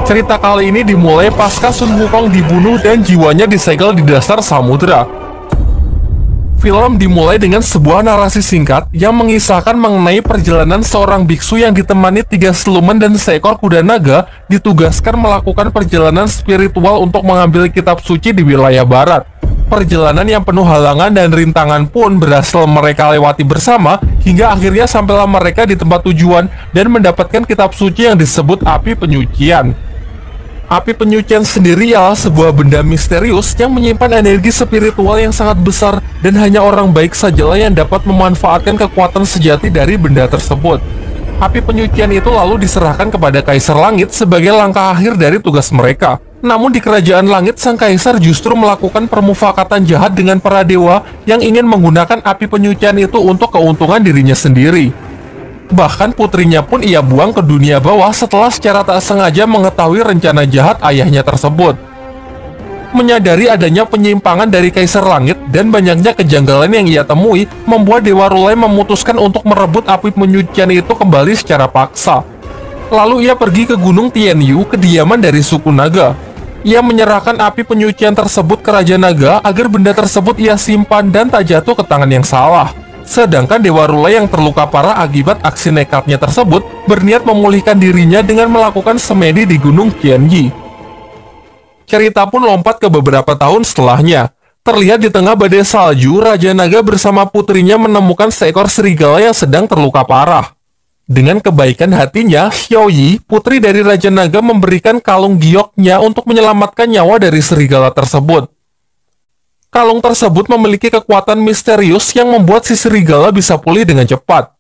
Cerita kali ini dimulai pasca Sun Wukong dibunuh dan jiwanya disegel di dasar samudera. Film dimulai dengan sebuah narasi singkat yang mengisahkan mengenai perjalanan seorang biksu yang ditemani 3 siluman dan seekor kuda naga ditugaskan melakukan perjalanan spiritual untuk mengambil kitab suci di wilayah barat. Perjalanan yang penuh halangan dan rintangan pun berhasil mereka lewati bersama hingga akhirnya sampailah mereka di tempat tujuan dan mendapatkan kitab suci yang disebut api penyucian. Api penyucian sendiri adalah sebuah benda misterius yang menyimpan energi spiritual yang sangat besar dan hanya orang baik sajalah yang dapat memanfaatkan kekuatan sejati dari benda tersebut. Api penyucian itu lalu diserahkan kepada Kaisar Langit sebagai langkah akhir dari tugas mereka. Namun di Kerajaan Langit, sang Kaisar justru melakukan permufakatan jahat dengan para dewa yang ingin menggunakan api penyucian itu untuk keuntungan dirinya sendiri. Bahkan putrinya pun ia buang ke dunia bawah setelah secara tak sengaja mengetahui rencana jahat ayahnya tersebut. Menyadari adanya penyimpangan dari Kaisar Langit dan banyaknya kejanggalan yang ia temui, membuat Dewa Rulai memutuskan untuk merebut api penyucian itu kembali secara paksa. Lalu ia pergi ke Gunung Tianyu, kediaman dari suku naga. Ia menyerahkan api penyucian tersebut ke Raja Naga agar benda tersebut ia simpan dan tak jatuh ke tangan yang salah. Sedangkan Dewa Rulai yang terluka parah akibat aksi nekatnya tersebut berniat memulihkan dirinya dengan melakukan semedi di Gunung Tianyi. Cerita pun lompat ke beberapa tahun setelahnya. Terlihat di tengah badai salju, Raja Naga bersama putrinya menemukan seekor serigala yang sedang terluka parah. Dengan kebaikan hatinya, Xiaoyi, putri dari Raja Naga, memberikan kalung gioknya untuk menyelamatkan nyawa dari serigala tersebut. Kalung tersebut memiliki kekuatan misterius yang membuat si serigala bisa pulih dengan cepat.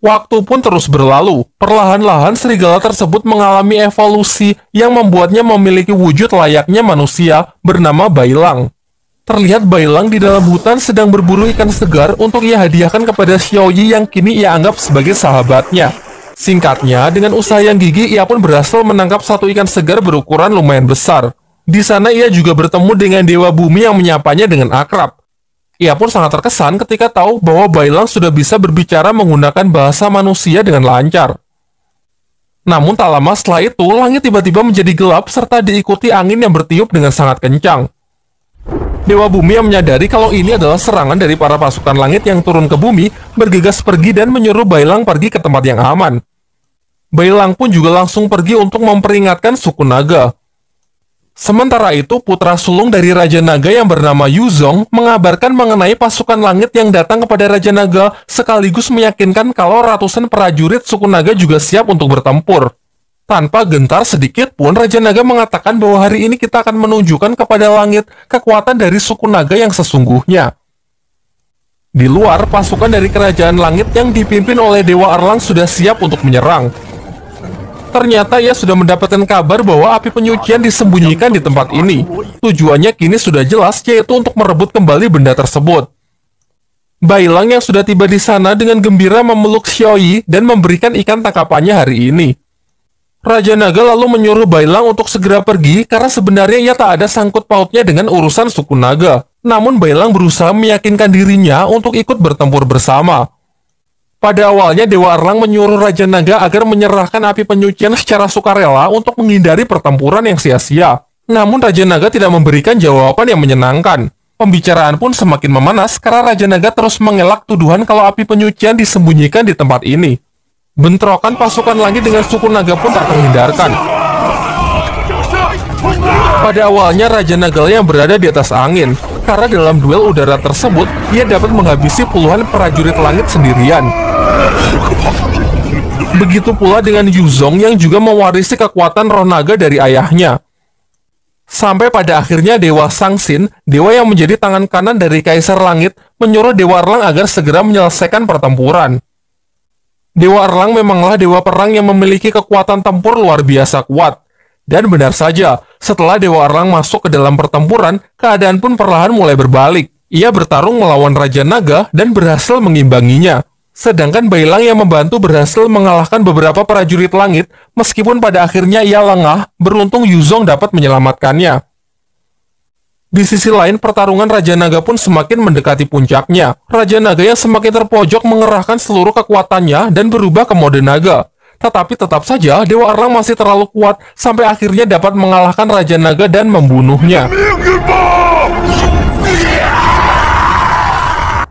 Waktu pun terus berlalu. Perlahan-lahan serigala tersebut mengalami evolusi yang membuatnya memiliki wujud layaknya manusia bernama Bailang. Terlihat Bailang di dalam hutan sedang berburu ikan segar untuk ia hadiahkan kepada Xiaoyi yang kini ia anggap sebagai sahabatnya. Singkatnya, dengan usaha yang gigih ia pun berhasil menangkap satu ikan segar berukuran lumayan besar. Di sana ia juga bertemu dengan Dewa Bumi yang menyapanya dengan akrab. Ia pun sangat terkesan ketika tahu bahwa Bailang sudah bisa berbicara menggunakan bahasa manusia dengan lancar. Namun tak lama setelah itu, langit tiba-tiba menjadi gelap serta diikuti angin yang bertiup dengan sangat kencang. Dewa Bumi yang menyadari kalau ini adalah serangan dari para pasukan langit yang turun ke bumi, bergegas pergi dan menyuruh Bailang pergi ke tempat yang aman. Bailang pun juga langsung pergi untuk memperingatkan suku naga. Sementara itu, putra sulung dari Raja Naga yang bernama Yuzong mengabarkan mengenai pasukan langit yang datang kepada Raja Naga, sekaligus meyakinkan kalau ratusan prajurit suku naga juga siap untuk bertempur. Tanpa gentar sedikit pun, Raja Naga mengatakan bahwa hari ini kita akan menunjukkan kepada langit kekuatan dari suku naga yang sesungguhnya. Di luar, pasukan dari Kerajaan Langit yang dipimpin oleh Dewa Erlang sudah siap untuk menyerang. Ternyata ia sudah mendapatkan kabar bahwa api penyucian disembunyikan di tempat ini. Tujuannya kini sudah jelas, yaitu untuk merebut kembali benda tersebut. Bailang yang sudah tiba di sana dengan gembira memeluk Xiaoyi dan memberikan ikan tangkapannya hari ini. Raja Naga lalu menyuruh Bailang untuk segera pergi karena sebenarnya ia tak ada sangkut pautnya dengan urusan suku naga. Namun Bailang berusaha meyakinkan dirinya untuk ikut bertempur bersama. Pada awalnya Dewa Erlang menyuruh Raja Naga agar menyerahkan api penyucian secara sukarela untuk menghindari pertempuran yang sia-sia. Namun Raja Naga tidak memberikan jawaban yang menyenangkan. Pembicaraan pun semakin memanas karena Raja Naga terus mengelak tuduhan kalau api penyucian disembunyikan di tempat ini. Bentrokan pasukan langit dengan suku naga pun tak terhindarkan. Pada awalnya Raja Naga yang berada di atas angin, karena dalam duel udara tersebut ia dapat menghabisi puluhan prajurit langit sendirian. Begitu pula dengan Yuzong yang juga mewarisi kekuatan roh naga dari ayahnya. Sampai pada akhirnya Dewa Sangsin, dewa yang menjadi tangan kanan dari Kaisar Langit, menyuruh Dewa Erlang agar segera menyelesaikan pertempuran. Dewa Erlang memanglah dewa perang yang memiliki kekuatan tempur luar biasa kuat. Dan benar saja, setelah Dewa Erlang masuk ke dalam pertempuran, keadaan pun perlahan mulai berbalik. Ia bertarung melawan Raja Naga dan berhasil mengimbanginya. Sedangkan Bailang yang membantu berhasil mengalahkan beberapa prajurit langit, meskipun pada akhirnya ia lengah, beruntung Yuzong dapat menyelamatkannya. Di sisi lain, pertarungan Raja Naga pun semakin mendekati puncaknya. Raja Naga yang semakin terpojok mengerahkan seluruh kekuatannya dan berubah ke mode naga. Tetapi tetap saja Dewa Erlang masih terlalu kuat sampai akhirnya dapat mengalahkan Raja Naga dan membunuhnya.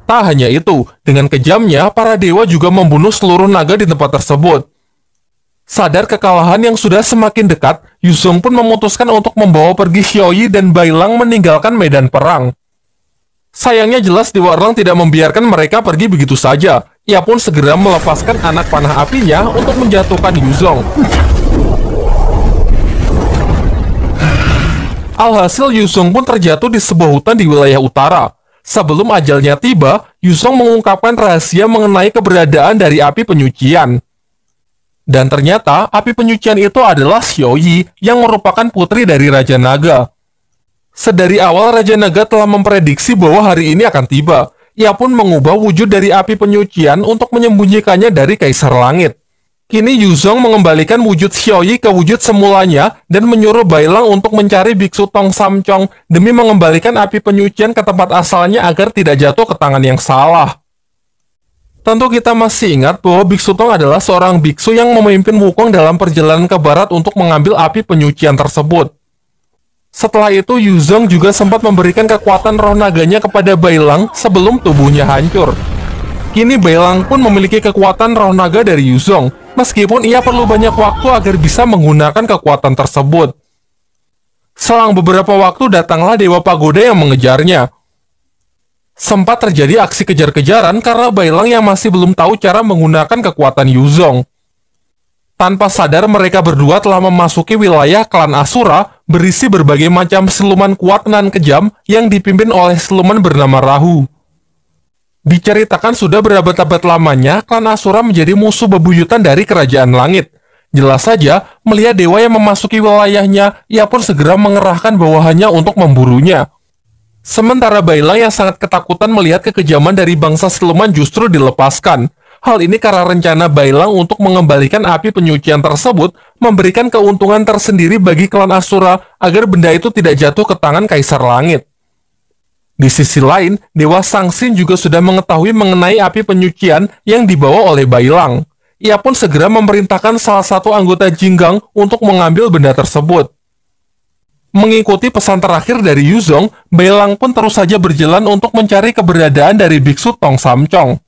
Tak hanya itu, dengan kejamnya, para dewa juga membunuh seluruh naga di tempat tersebut. Sadar kekalahan yang sudah semakin dekat, Yuzong pun memutuskan untuk membawa pergi Xiaoyi dan Bailang meninggalkan medan perang. Sayangnya jelas Dewa Erlang tidak membiarkan mereka pergi begitu saja. Ia pun segera melepaskan anak panah apinya untuk menjatuhkan Yuzong. Alhasil Yuzong pun terjatuh di sebuah hutan di wilayah utara. Sebelum ajalnya tiba, Yuzong mengungkapkan rahasia mengenai keberadaan dari api penyucian. Dan ternyata, api penyucian itu adalah Xiaoyi yang merupakan putri dari Raja Naga. Sedari awal Raja Naga telah memprediksi bahwa hari ini akan tiba. Ia pun mengubah wujud dari api penyucian untuk menyembunyikannya dari Kaisar Langit. Kini Yuzong mengembalikan wujud Xiaoyi ke wujud semulanya dan menyuruh Bailang untuk mencari Biksu Tong Samcong demi mengembalikan api penyucian ke tempat asalnya agar tidak jatuh ke tangan yang salah. Tentu kita masih ingat bahwa Biksu Tong adalah seorang biksu yang memimpin Wukong dalam perjalanan ke barat untuk mengambil api penyucian tersebut. Setelah itu, Yuzong juga sempat memberikan kekuatan roh naganya kepada Bailang sebelum tubuhnya hancur. Kini Bailang pun memiliki kekuatan roh naga dari Yuzong, meskipun ia perlu banyak waktu agar bisa menggunakan kekuatan tersebut. Selang beberapa waktu datanglah Dewa Pagoda yang mengejarnya. Sempat terjadi aksi kejar-kejaran karena Bailang yang masih belum tahu cara menggunakan kekuatan Yuzong. Tanpa sadar mereka berdua telah memasuki wilayah klan Asura berisi berbagai macam siluman kuat dan kejam yang dipimpin oleh siluman bernama Rahu. Diceritakan sudah berabad-abad lamanya, klan Asura menjadi musuh bebuyutan dari Kerajaan Langit. Jelas saja, melihat dewa yang memasuki wilayahnya, ia pun segera mengerahkan bawahannya untuk memburunya. Sementara Bailang yang sangat ketakutan melihat kekejaman dari bangsa siluman justru dilepaskan. Hal ini karena rencana Bailang untuk mengembalikan api penyucian tersebut memberikan keuntungan tersendiri bagi klan Asura agar benda itu tidak jatuh ke tangan Kaisar Langit. Di sisi lain, Dewa Sangsin juga sudah mengetahui mengenai api penyucian yang dibawa oleh Bailang. Ia pun segera memerintahkan salah satu anggota Jinggang untuk mengambil benda tersebut. Mengikuti pesan terakhir dari Yuzong, Bailang pun terus saja berjalan untuk mencari keberadaan dari Biksu Tong Samcong.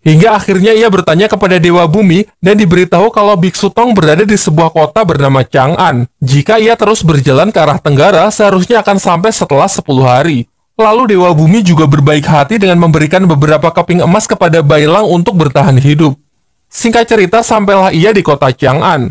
Hingga akhirnya ia bertanya kepada Dewa Bumi dan diberitahu kalau Biksu Tong berada di sebuah kota bernama Chang'an. Jika ia terus berjalan ke arah tenggara, seharusnya akan sampai setelah 10 hari. Lalu Dewa Bumi juga berbaik hati dengan memberikan beberapa keping emas kepada Bailang untuk bertahan hidup. Singkat cerita, sampailah ia di kota Chang'an.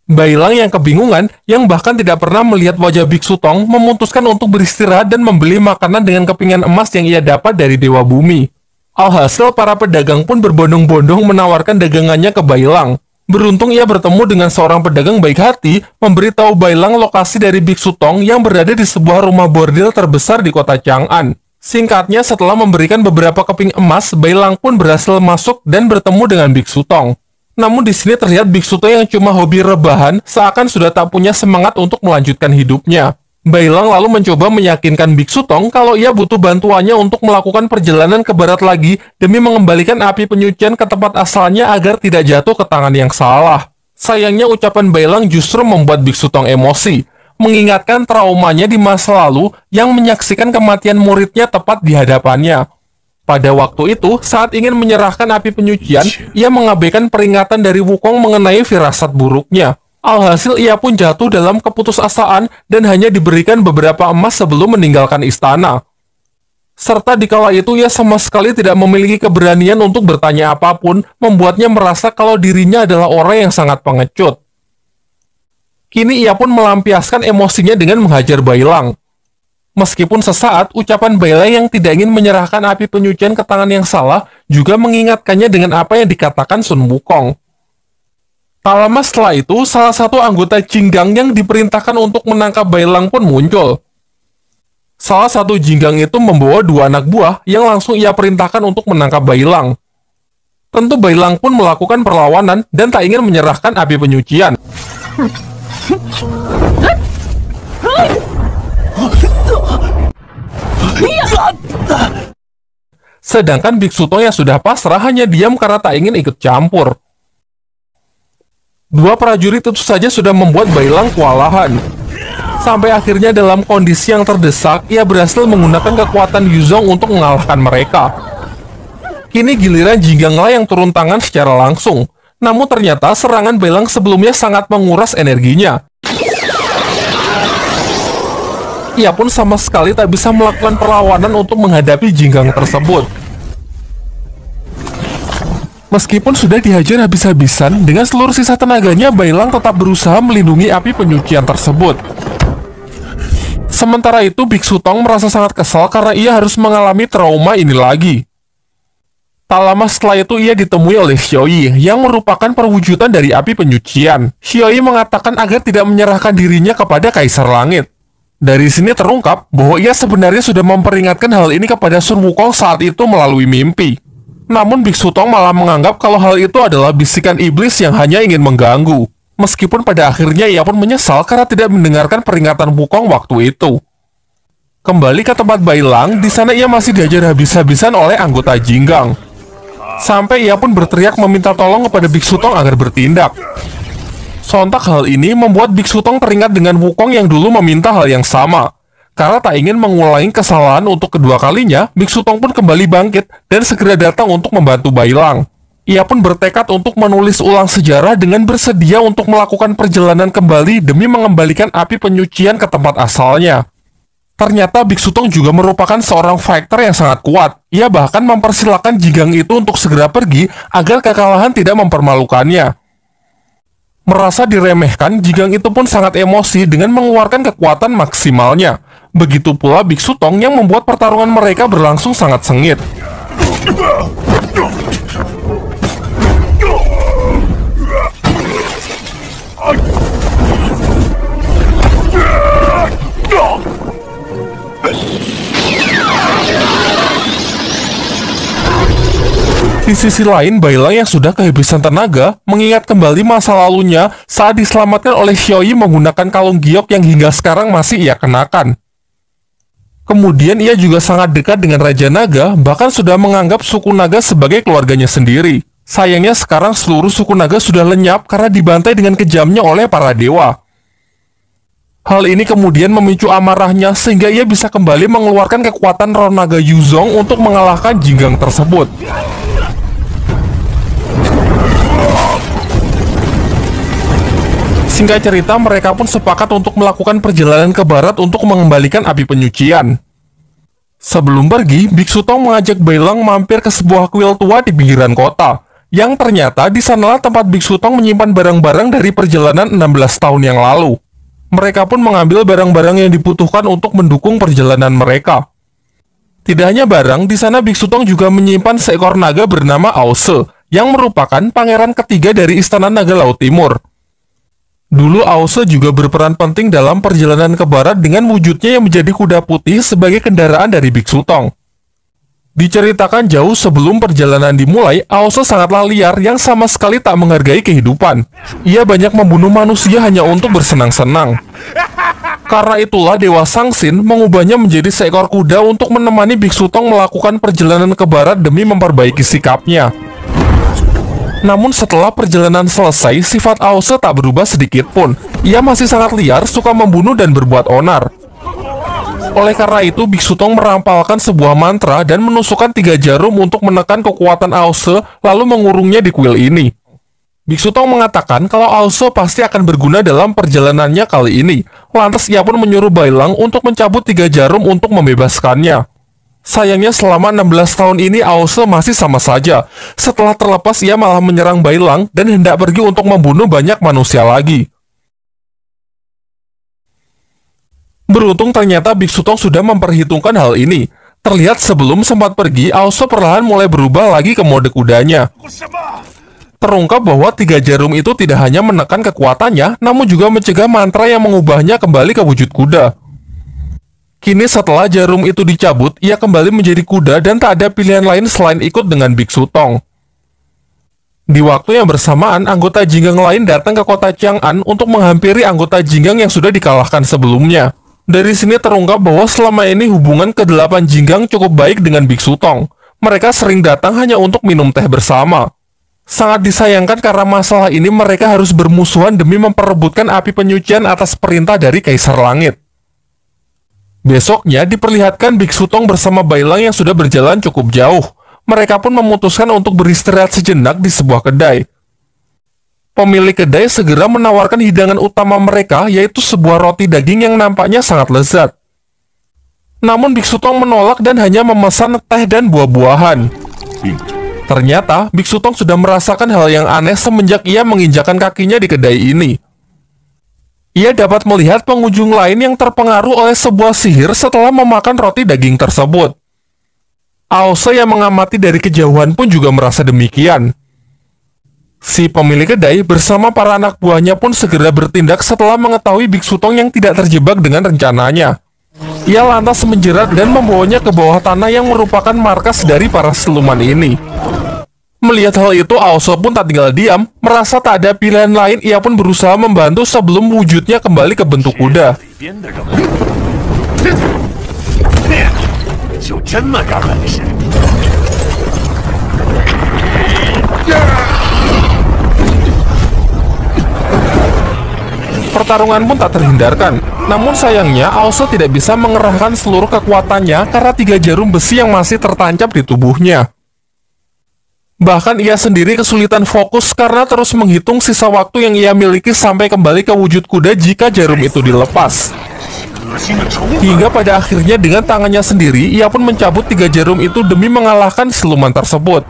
Bailang yang kebingungan, yang bahkan tidak pernah melihat wajah Biksu Tong, memutuskan untuk beristirahat dan membeli makanan dengan kepingan emas yang ia dapat dari Dewa Bumi. Alhasil, para pedagang pun berbondong-bondong menawarkan dagangannya ke Bailang. Beruntung ia bertemu dengan seorang pedagang baik hati, memberitahu Bailang lokasi dari Biksu Tong yang berada di sebuah rumah bordil terbesar di kota Chang'an. Singkatnya, setelah memberikan beberapa keping emas, Bailang pun berhasil masuk dan bertemu dengan Biksu Tong. Namun di sini terlihat Biksu Tong yang cuma hobi rebahan, seakan sudah tak punya semangat untuk melanjutkan hidupnya. Bailang lalu mencoba meyakinkan Biksu Tong kalau ia butuh bantuannya untuk melakukan perjalanan ke barat lagi demi mengembalikan api penyucian ke tempat asalnya agar tidak jatuh ke tangan yang salah. Sayangnya ucapan Bailang justru membuat Biksu Tong emosi, mengingatkan traumanya di masa lalu yang menyaksikan kematian muridnya tepat di hadapannya. Pada waktu itu, saat ingin menyerahkan api penyucian, ia mengabaikan peringatan dari Wukong mengenai firasat buruknya. Alhasil ia pun jatuh dalam keputusasaan dan hanya diberikan beberapa emas sebelum meninggalkan istana. Serta dikala itu ia sama sekali tidak memiliki keberanian untuk bertanya apapun, membuatnya merasa kalau dirinya adalah orang yang sangat pengecut. Kini ia pun melampiaskan emosinya dengan menghajar Bailang. Meskipun sesaat, ucapan Bailang yang tidak ingin menyerahkan api penyucian ke tangan yang salah juga mengingatkannya dengan apa yang dikatakan Sun Wukong. Tak lama setelah itu, salah satu anggota Jinggang yang diperintahkan untuk menangkap Bailang pun muncul. Salah satu Jinggang itu membawa 2 anak buah yang langsung ia perintahkan untuk menangkap Bailang. Tentu Bailang pun melakukan perlawanan dan tak ingin menyerahkan api penyucian. Sedangkan Biksu Tong yang sudah pasrah hanya diam karena tak ingin ikut campur. Dua prajurit itu saja sudah membuat Bailang kewalahan. Sampai akhirnya dalam kondisi yang terdesak, ia berhasil menggunakan kekuatan Yuzong untuk mengalahkan mereka. Kini giliran Jinggangla yang turun tangan secara langsung. Namun ternyata serangan Bailang sebelumnya sangat menguras energinya. Ia pun sama sekali tak bisa melakukan perlawanan untuk menghadapi Jinggang tersebut. Meskipun sudah dihajar habis-habisan, dengan seluruh sisa tenaganya, Bailang tetap berusaha melindungi api penyucian tersebut. Sementara itu, Biksu Tong merasa sangat kesal karena ia harus mengalami trauma ini lagi. Tak lama setelah itu, ia ditemui oleh Xiaoyi, yang merupakan perwujudan dari api penyucian. Xiaoyi mengatakan agar tidak menyerahkan dirinya kepada Kaisar Langit. Dari sini terungkap bahwa ia sebenarnya sudah memperingatkan hal ini kepada Sun Wukong saat itu melalui mimpi. Namun Biksu Tong malah menganggap kalau hal itu adalah bisikan iblis yang hanya ingin mengganggu. Meskipun pada akhirnya ia pun menyesal karena tidak mendengarkan peringatan Wukong waktu itu. Kembali ke tempat Bailang, di sana ia masih diajar habis-habisan oleh anggota Jinggang. Sampai ia pun berteriak meminta tolong kepada Biksu Tong agar bertindak. Sontak hal ini membuat Biksu Tong teringat dengan Wukong yang dulu meminta hal yang sama. Karena tak ingin mengulangi kesalahan untuk kedua kalinya, Biksu Tong pun kembali bangkit dan segera datang untuk membantu Bailang. Ia pun bertekad untuk menulis ulang sejarah dengan bersedia untuk melakukan perjalanan kembali demi mengembalikan api penyucian ke tempat asalnya. Ternyata Biksu Tong juga merupakan seorang fighter yang sangat kuat. Ia bahkan mempersilahkan Jinggang itu untuk segera pergi agar kekalahan tidak mempermalukannya. Merasa diremehkan, Jinggang itu pun sangat emosi dengan mengeluarkan kekuatan maksimalnya. Begitu pula Biksu Tong yang membuat pertarungan mereka berlangsung sangat sengit. Di sisi lain, Bailang yang sudah kehabisan tenaga mengingat kembali masa lalunya saat diselamatkan oleh Xiaoyi menggunakan kalung giok yang hingga sekarang masih ia kenakan. Kemudian ia juga sangat dekat dengan Raja Naga, bahkan sudah menganggap suku naga sebagai keluarganya sendiri. Sayangnya sekarang seluruh suku naga sudah lenyap karena dibantai dengan kejamnya oleh para dewa. Hal ini kemudian memicu amarahnya sehingga ia bisa kembali mengeluarkan kekuatan roh naga Yuzong untuk mengalahkan Jinggang tersebut. Singkat cerita, mereka pun sepakat untuk melakukan perjalanan ke barat untuk mengembalikan api penyucian. Sebelum pergi, Biksu Tong mengajak Bailang mampir ke sebuah kuil tua di pinggiran kota, yang ternyata di sanalah tempat Biksu Tong menyimpan barang-barang dari perjalanan 16 tahun yang lalu. Mereka pun mengambil barang-barang yang dibutuhkan untuk mendukung perjalanan mereka. Tidak hanya barang, di sana Biksu Tong juga menyimpan seekor naga bernama Aose, yang merupakan pangeran ketiga dari Istana Naga Laut Timur. Dulu Aose juga berperan penting dalam perjalanan ke barat dengan wujudnya yang menjadi kuda putih sebagai kendaraan dari Biksu Tong. Diceritakan jauh sebelum perjalanan dimulai, Aose sangatlah liar yang sama sekali tak menghargai kehidupan. Ia banyak membunuh manusia hanya untuk bersenang-senang. Karena itulah Dewa Sangsin mengubahnya menjadi seekor kuda untuk menemani Biksu Tong melakukan perjalanan ke barat demi memperbaiki sikapnya. Namun setelah perjalanan selesai, sifat Aose tak berubah sedikit pun. Ia masih sangat liar, suka membunuh dan berbuat onar. Oleh karena itu, Biksu Tong merampalkan sebuah mantra dan menusukkan 3 jarum untuk menekan kekuatan Aose, lalu mengurungnya di kuil ini. Biksu Tong mengatakan kalau Aose pasti akan berguna dalam perjalanannya kali ini. Lantas ia pun menyuruh Bailang untuk mencabut 3 jarum untuk membebaskannya. Sayangnya selama 16 tahun ini Aose masih sama saja. Setelah terlepas ia malah menyerang Bailang dan hendak pergi untuk membunuh banyak manusia lagi. Beruntung ternyata Biksu Tong sudah memperhitungkan hal ini. Terlihat sebelum sempat pergi, Aose perlahan mulai berubah lagi ke mode kudanya. Terungkap bahwa 3 jarum itu tidak hanya menekan kekuatannya, namun juga mencegah mantra yang mengubahnya kembali ke wujud kuda. Kini setelah jarum itu dicabut, ia kembali menjadi kuda dan tak ada pilihan lain selain ikut dengan Biksu Tong. Di waktu yang bersamaan, anggota Jinggang lain datang ke kota Chang'an untuk menghampiri anggota Jinggang yang sudah dikalahkan sebelumnya. Dari sini terungkap bahwa selama ini hubungan ke-8 Jinggang cukup baik dengan Biksu Tong. Mereka sering datang hanya untuk minum teh bersama. Sangat disayangkan karena masalah ini mereka harus bermusuhan demi memperebutkan api penyucian atas perintah dari Kaisar Langit. Besoknya diperlihatkan Biksu Tong bersama Bailang yang sudah berjalan cukup jauh. Mereka pun memutuskan untuk beristirahat sejenak di sebuah kedai. Pemilik kedai segera menawarkan hidangan utama mereka, yaitu sebuah roti daging yang nampaknya sangat lezat. Namun Biksu Tong menolak dan hanya memesan teh dan buah-buahan. Ternyata Biksu Tong sudah merasakan hal yang aneh semenjak ia menginjakan kakinya di kedai ini. Ia dapat melihat pengunjung lain yang terpengaruh oleh sebuah sihir setelah memakan roti daging tersebut. Aose yang mengamati dari kejauhan pun juga merasa demikian. Si pemilik kedai bersama para anak buahnya pun segera bertindak setelah mengetahui Biksu Tong yang tidak terjebak dengan rencananya. Ia lantas menjerat dan membawanya ke bawah tanah yang merupakan markas dari para siluman ini. Melihat hal itu, Aose pun tak tinggal diam. Merasa tak ada pilihan lain, ia pun berusaha membantu sebelum wujudnya kembali ke bentuk kuda. Pertarungan pun tak terhindarkan. Namun sayangnya, Aose tidak bisa mengerahkan seluruh kekuatannya karena 3 jarum besi yang masih tertancap di tubuhnya. Bahkan ia sendiri kesulitan fokus karena terus menghitung sisa waktu yang ia miliki sampai kembali ke wujud kuda jika jarum itu dilepas. Hingga pada akhirnya dengan tangannya sendiri, ia pun mencabut 3 jarum itu demi mengalahkan siluman tersebut.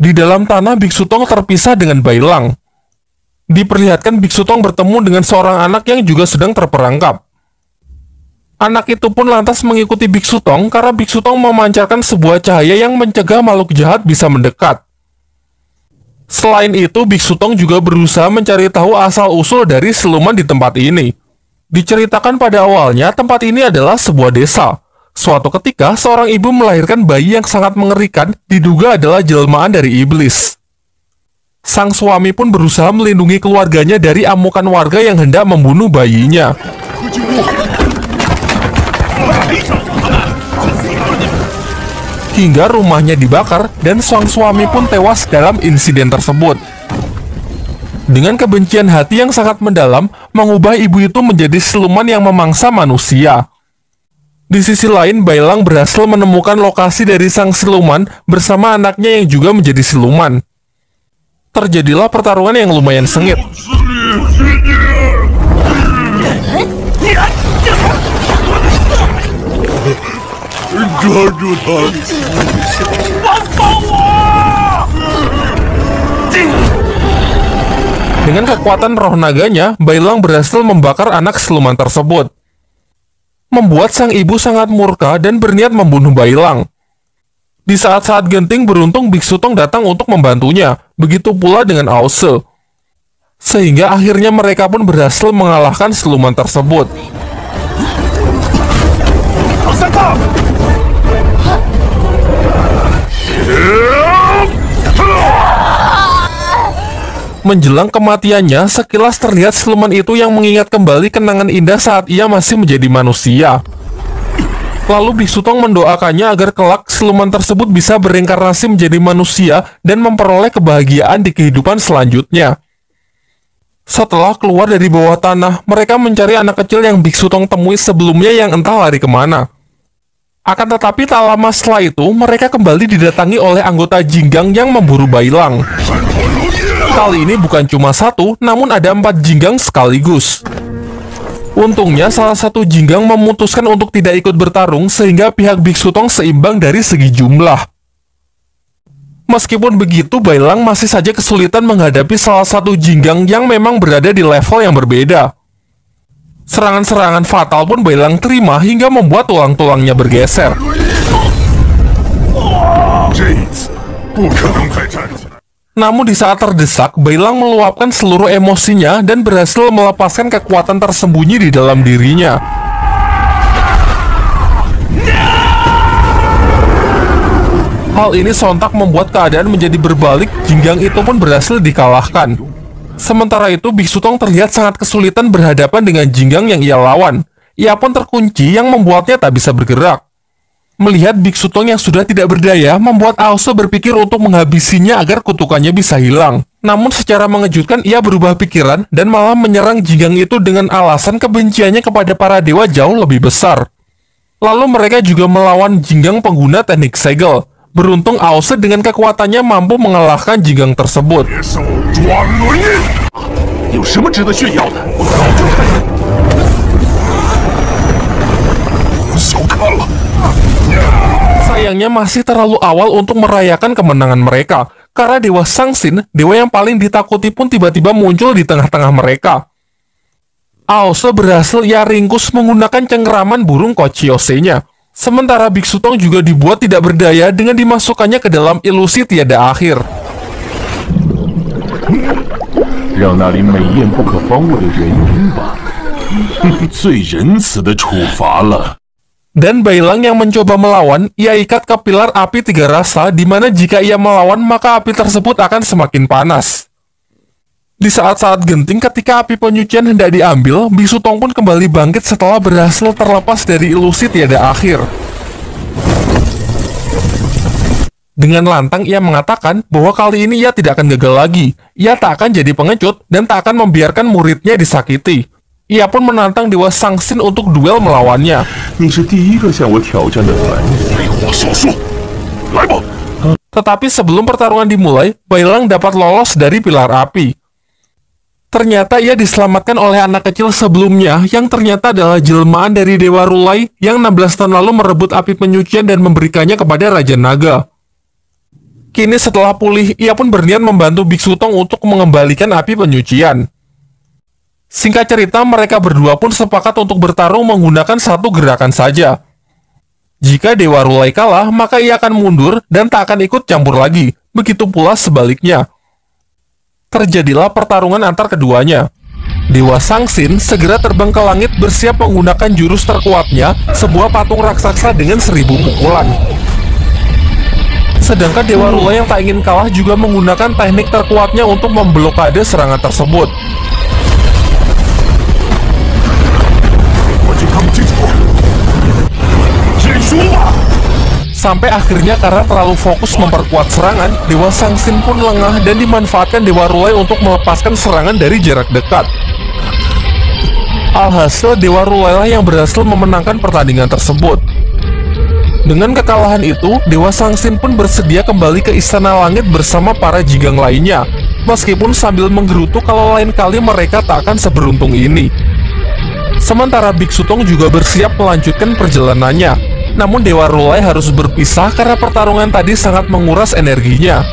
Di dalam tanah, Biksu Tong terpisah dengan Bailang. Diperlihatkan Biksu Tong bertemu dengan seorang anak yang juga sedang terperangkap. Anak itu pun lantas mengikuti Biksu Tong karena Biksu Tong memancarkan sebuah cahaya yang mencegah makhluk jahat bisa mendekat. Selain itu, Biksu Tong juga berusaha mencari tahu asal-usul dari siluman di tempat ini. Diceritakan pada awalnya, tempat ini adalah sebuah desa. Suatu ketika, seorang ibu melahirkan bayi yang sangat mengerikan, diduga adalah jelmaan dari iblis. Sang suami pun berusaha melindungi keluarganya dari amukan warga yang hendak membunuh bayinya. Hingga rumahnya dibakar dan sang suami pun tewas dalam insiden tersebut. Dengan kebencian hati yang sangat mendalam, mengubah ibu itu menjadi siluman yang memangsa manusia. Di sisi lain, Bailang berhasil menemukan lokasi dari sang siluman bersama anaknya yang juga menjadi siluman. Terjadilah pertarungan yang lumayan sengit. Dengan kekuatan roh naganya, Bailang berhasil membakar anak siluman tersebut, membuat sang ibu sangat murka dan berniat membunuh Bailang. Di saat-saat genting, beruntung Biksu Tong datang untuk membantunya, begitu pula dengan Aose. Sehingga akhirnya mereka pun berhasil mengalahkan siluman tersebut. Menjelang kematiannya, sekilas terlihat siluman itu yang mengingat kembali kenangan indah saat ia masih menjadi manusia. Lalu Biksu Tong mendoakannya agar kelak siluman tersebut bisa bereinkarnasi menjadi manusia dan memperoleh kebahagiaan di kehidupan selanjutnya. Setelah keluar dari bawah tanah, mereka mencari anak kecil yang Biksu Tong temui sebelumnya yang entah lari kemana. Akan tetapi tak lama setelah itu, mereka kembali didatangi oleh anggota Jinggang yang memburu Bailang. Kali ini bukan cuma 1, namun ada 4 Jinggang sekaligus. Untungnya salah satu Jinggang memutuskan untuk tidak ikut bertarung sehingga pihak Biksu Tong seimbang dari segi jumlah. Meskipun begitu, Bailang masih saja kesulitan menghadapi salah satu Jinggang yang memang berada di level yang berbeda. Serangan-serangan fatal pun Bailang terima hingga membuat tulang-tulangnya bergeser. Namun di saat terdesak, Bailang meluapkan seluruh emosinya dan berhasil melepaskan kekuatan tersembunyi di dalam dirinya. Hal ini sontak membuat keadaan menjadi berbalik, Jinggang itu pun berhasil dikalahkan. Sementara itu, Biksu Tong terlihat sangat kesulitan berhadapan dengan Jinggang yang ia lawan. Ia pun terkunci yang membuatnya tak bisa bergerak. Melihat Biksu Tong yang sudah tidak berdaya, membuat Aosu berpikir untuk menghabisinya agar kutukannya bisa hilang. Namun secara mengejutkan ia berubah pikiran dan malah menyerang Jinggang itu dengan alasan kebenciannya kepada para dewa jauh lebih besar. Lalu mereka juga melawan Jinggang pengguna teknik segel. Beruntung Aosu dengan kekuatannya mampu mengalahkan Jinggang tersebut. Sayangnya masih terlalu awal untuk merayakan kemenangan mereka, karena Dewa Sangsin, dewa yang paling ditakuti pun tiba-tiba muncul di tengah-tengah mereka. Aosu berhasil ia ringkus menggunakan cengkeraman burung Kochiyose-nya. Sementara Biksu Tong juga dibuat tidak berdaya dengan dimasukkannya ke dalam ilusi tiada akhir. Dan Bailang yang mencoba melawan, ia ikat ke pilar api tiga rasa, di mana jika ia melawan maka api tersebut akan semakin panas. Di saat-saat genting ketika api penyucian hendak diambil, Biksu Tong pun kembali bangkit setelah berhasil terlepas dari ilusi tiada akhir. Dengan lantang ia mengatakan bahwa kali ini ia tidak akan gagal lagi. Ia tak akan jadi pengecut dan tak akan membiarkan muridnya disakiti. Ia pun menantang Dewa Sangsin untuk duel melawannya. Tetapi sebelum pertarungan dimulai, Bailang dapat lolos dari pilar api. Ternyata ia diselamatkan oleh anak kecil sebelumnya yang ternyata adalah jelmaan dari Dewa Rulai yang 16 tahun lalu merebut api penyucian dan memberikannya kepada Raja Naga. Kini setelah pulih, ia pun berniat membantu Biksu Tong untuk mengembalikan api penyucian. Singkat cerita, mereka berdua pun sepakat untuk bertarung menggunakan satu gerakan saja. Jika Dewa Rulai kalah, maka ia akan mundur dan tak akan ikut campur lagi. Begitu pula sebaliknya. Terjadilah pertarungan antar keduanya. Dewa Sangsin segera terbang ke langit bersiap menggunakan jurus terkuatnya, sebuah patung raksasa dengan 1000 pukulan. Sedangkan Dewa Rulai yang tak ingin kalah juga menggunakan teknik terkuatnya untuk memblokade serangan tersebut. Sampai akhirnya karena terlalu fokus memperkuat serangan, Dewa Sangsin pun lengah dan dimanfaatkan Dewa Rulai untuk melepaskan serangan dari jarak dekat. Alhasil Dewa Rulai lah yang berhasil memenangkan pertandingan tersebut. Dengan kekalahan itu, Dewa Sangsin pun bersedia kembali ke Istana Langit bersama para Jinggang lainnya, meskipun sambil menggerutu kalau lain kali mereka tak akan seberuntung ini. Sementara Biksu Tong juga bersiap melanjutkan perjalanannya. Namun Dewa Rulai harus berpisah karena pertarungan tadi sangat menguras energinya.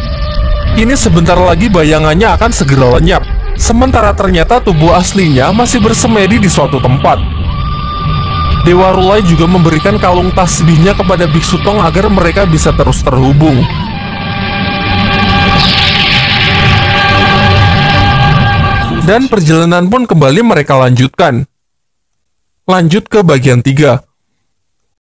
Kini sebentar lagi bayangannya akan segera lenyap. Sementara ternyata tubuh aslinya masih bersemedi di suatu tempat. Dewa Rulai juga memberikan kalung tasbihnya kepada Biksu Tong agar mereka bisa terus terhubung. Dan perjalanan pun kembali mereka lanjutkan. Lanjut ke bagian 3.